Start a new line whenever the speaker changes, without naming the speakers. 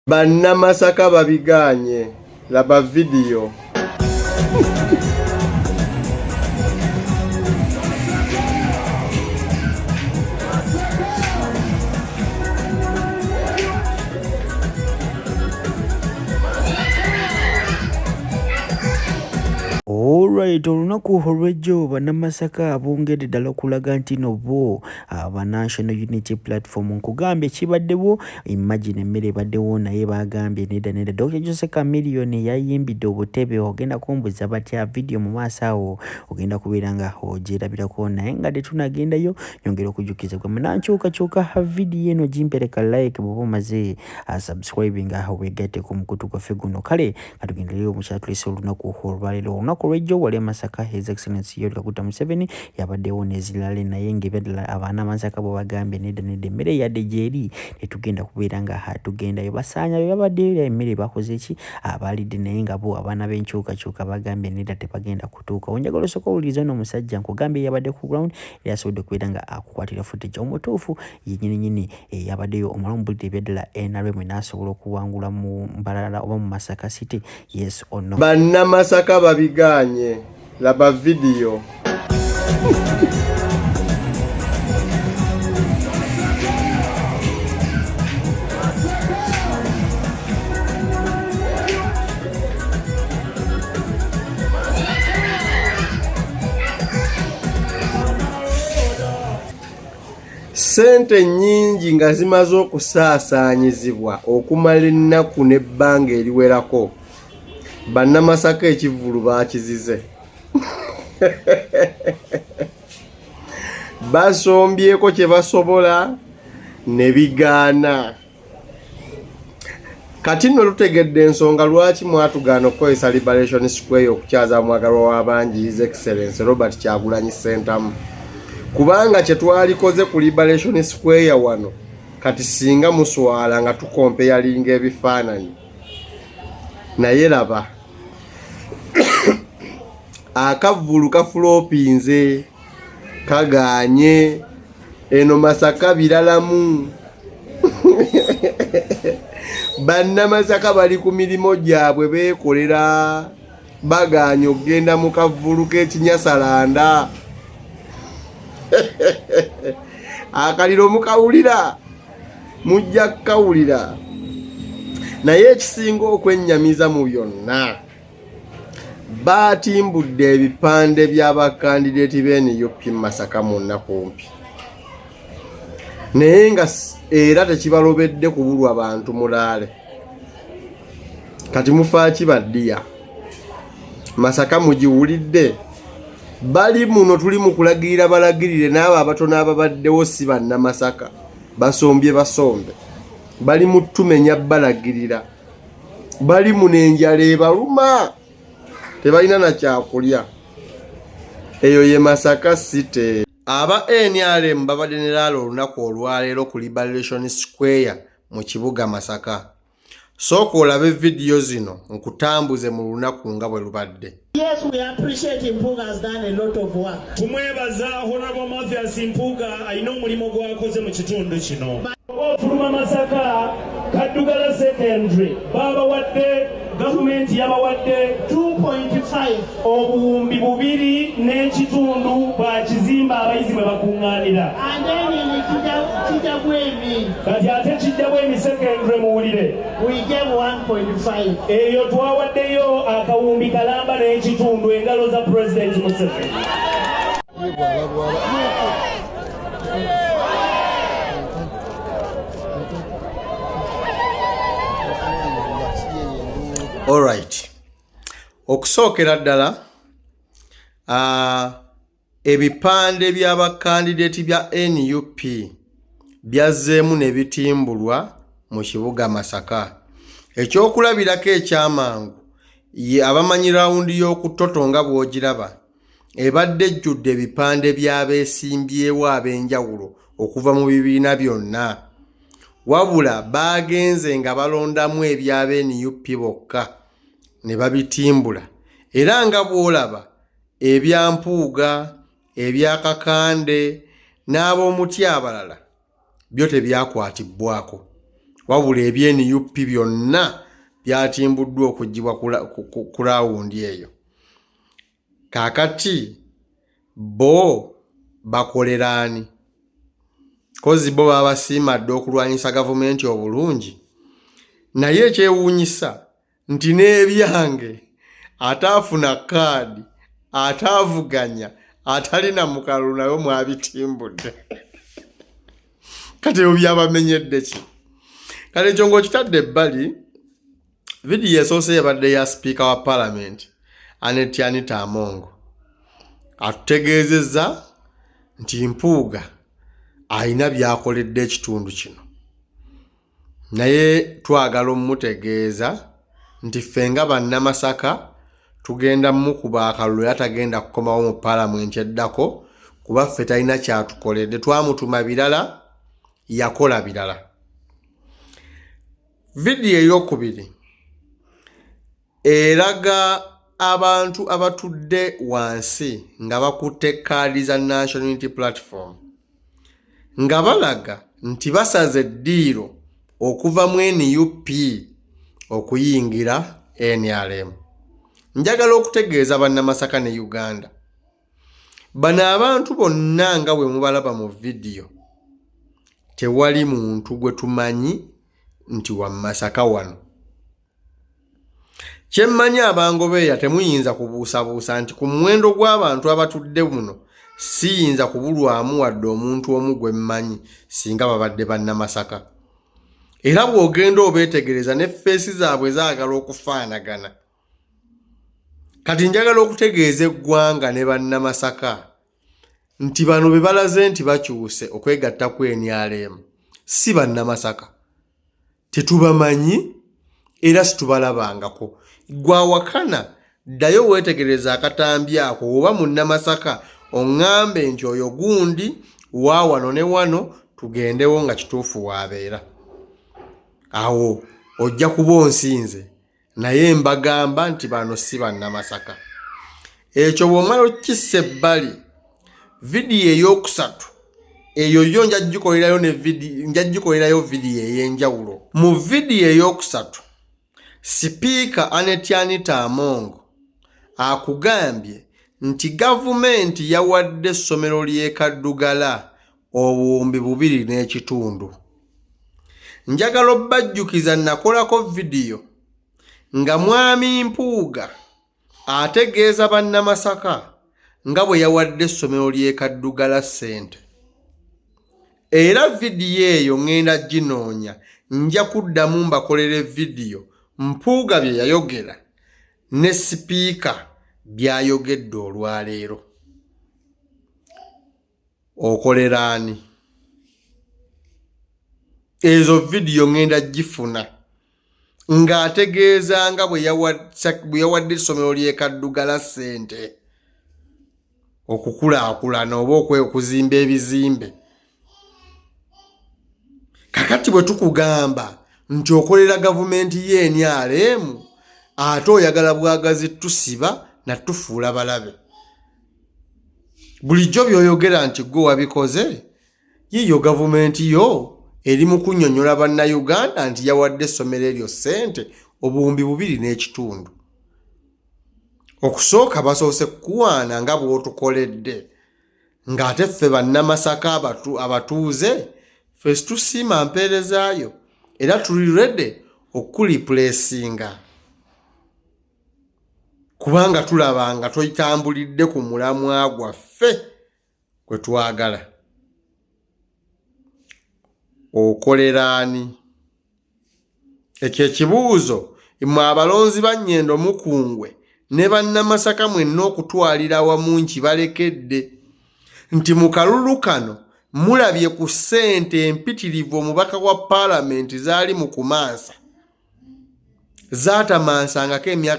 Bannamasaka babiganye. Laba video.
Alright, olunaku olw'ejjo bannamasaka abongedde ddala okulaga nti no bo aba National Unity Platform nkugambye kibaddewo imagine emmere ebaddewo naye bagambye nedda Dr. Jose Chameleon yayimbidde obutebe ogenda kumbuza batya video mu maaso awo ogenda kubeera nga ogyerabirako naye nga tetunagendayo nyongera okujjukiza gwe munankyukakyuka video eno gimpereka like bw'oba omaze subscribing weegatte ku mukutu gwaffe guno kale katugendereyo mukyatulese olunaku olwaleero olunaku olw'ejjo wali Masaka His Excellency Yoweri Kaguta Museveni yabaddewo n'ezirala naye ng'ebyadala abaana Masaka bo bagambye nedda emmere yadde gyeri tetugenda kubeera nga tugendayo basaanyayo babaddeyo emmere bakoze ki abalidde naye nga bo abaana b'enkyukakyuka bagambye nedda tebagenda kutuuka onjagala osooka owuliriza ono omusajja nkugambye yabadde ku ground era asobodde okubeera nga akukwatira footage omutuufu yennyini yabaddeyo omala omubulidde ebyadala NRM n'asobola okuwangula mu mbalala oba mu Masaka City yes or no.
Bannamasaka babiganye. Laba video. Sente nnyingi nga zimaze okusaasaanyizibwa okumala ennaku n'ebbanga eriwerako. Bannamasaka ekivvulu baakizize. Basombyeko kye basobola ne bigaana. Kati nno tutegedde ensonga lwaki mwatugaana okukozesa Liberation Square okukyaza mwagalwa w'abangi His Excellency Robert Kyagulanyi Ssentamu. Kubanga kye twalikoze ku Liberation Square wano kati singa muswala nga tukompeyalinga ebifaananyi. Naye laba akavvulu kafulopinze kaganye eno Masaka biralamu. Bannamasaka bali ku mirimo gyabwe beekolera baganye okugenda mu kavvulu k'Ekinyasalanda. Akaliro mukawulira mujja kukawulira naye ekisinga okwennyamiza mu byonna baatimbudde ebipande by'abakandideeti b'NUP Masaka mu nnaku mpi naye nga era tekibalobedde kubulwa bantu mulaale. Kati mufa kibaddiya Masaka mugiwulidde bali muno tuli mu kulagirira balagirire n'abo abatono ababaddewo si bannamasaka basombye basombe bali mu tumenya balagirira bali mu n'enjala ebaluma tebalina na kyakulya. Eyo ye Masaka City. Aba NRM babadde ne laalo olunaku olwaleero ku Liberation Square mu kibuga Masaka. Sooka olabe video zino nkutambuze mu lunaku nga bwe lubadde.
Yes, we appreciate Mpuga has done a lot of work.
Tumwebaza Honorable Mathias Mpuga ayina omulimu gwakoze mu kitundu kino. Ofuluma Masaka Kaddugala Secondary baba wadde gavumenti yabawadde
2.5
obuwumbi 2 n'ekitundu bakizimba abayizi bwe bakungaanira.
and then in Kijabwemi
Kati ate Kijabwemi Secondary muwulire
we gave 1.5.
eyo twawaddeyo akawumbi kalamba n'ekitundu engalo za President Museveni.
All right. Okusookera ddala ebipande by'abakandideeti bya NUP byazzeemu ne bitimbulwa mu kibuga Masaka. Ekyokulabirako ekyamangu ye abamanyi rawundi y'okutotonga bw'ogiraba ebadde ejjudde ebipande by'abeesimbyewo ab'enjawulo okuva mu bibiina byonna. Wabula bagenze nga balondamu eby'abe-NUP bokka ne babitimbula. Era nga bw'olaba ebya Mpuuga, ebya Kakande n'ab'omuti abalala byo tebyakwatibbwako. wabula ebye-NUP byonna byatimbuddwa okugibwa ku laawundi eyo. Kaakati bo bakolera ani? Kozi bo baba basiimadde okulwanyisa gavumenti obulungi. Naye ekyewuunyisa nti n'ebyange ataafuna kaadi, ataavuganya, atalina mukalu nayo mwabitimbudde. Kati byabamenyedde ki? Kale ekyo ng'okitadde ebbali, vidiyo esoose yabadde ya Speaker wa Parliament Annette Anita Among atutegeezezza nti Mpuuga alina byakoledde ekitundu kino. Naye twagala omutegeeza nti ffe nga bannamasaka tugenda mukuba akalulu atagenda kukomawo mu Parliament eddako, kuba ffe talina kyatukoledde. Twamutuma birala, yakola birala. Vidiyo ey'okubiri eraga abantu abatudde wansi nga bakutte kaadi za National Unity Platform nga balaga nti basaze eddiiro okuva mu NUP okuyingira NRM. Njagala okutegeeza bannamasaka ne Uganda, bano abantu bonna nga bwe mubalaba mu vidiyo tewali muntu gwe tumanyi nti wa Masaka wano. Kyemmanyi abangobeeya temuyinza kubuusabuusa nti ku muwendo gw'abantu abatudde muno siyinza kubulwamu wadde omuntu omu gwe mmanyi singa babadde bannamasaka. Era bw'ogenda obeetegereza ne feesi zaabwe zaagala okufaanagana. Kati njagala okutegeeza eggwanga ne bannamasaka nti bano be balaze nti bakyuse okwegatta ku NRM si bannamasaka. Tetubamanyi era situbalabangako. Gwawakana ddayo weetegereza akatambi ako oba munnamasaka oŋŋambe nti oyo gundi wa wano ne wano tugendewo nga kituufu waabeera. Awo ojja kuba onsinze, naye mbagamba nti bano si bannamasaka. Ekyo bw'omala okissa ebbali, vidiyo ey'okusatu eyo yo njaggikolerayo vidiyo ey'enjawulo. Mu vidiyo ey'okusatu Speaker Annette Anita Among akugambye nti gavumenti yawadde essomero ly'e Kaddugala obuwumbi 2.5. Njagala obbajjukiza nakolako vidiyo nga mwami Mpuuga ategeeza bannamasaka nga bwe yawadde essomero ly'e Kaddugala ssente. Era vidiyo eyo ngenda ginoonya, nja kuddamu mbakolere vidiyo Mpuuga bye yayogera ne Sipiika byayogedde olwaleero. Okolera ani? Ezo vidiyo ngenda gifuna ng'ategeeza nga bwe yawadde essomero ly'e Kaddugala ssente okukulaakulana oba okuzimba ebizimbe. Kakati bwe tukugamba nti okolera gavumenti y'NRM ate oyagala bwagazi tusiba na tufuula balabe. Bulijjo by'oyogera nti gwe wabikoze, yiyo gavumenti yo eri mu kunnyonnyola bannayuganda nti yawadde essomero eryo ssente obuwumbi 2.5. Okusooka basoose kukuwaana nga bw'otukoledde, ng'ate ffe bannamasaka abatuuze ffe tusiima mpeerezaayo era tuli ready okulipuleesinga, kubanga tulaba nga twetambulidde ku mulamwa gwaffe kwe twagala. Okolera ani? Ekyo ekibuuzo mmwe abalonzi ba Nnyendo Mukungwe ne bannamasaka mwenna okutwalira wamu nkibalekedde nti mu kalulu kano mulabye ku ssente empitirivu omubaka wa Parliament zaali mu kumansa zaatamansangako emyaka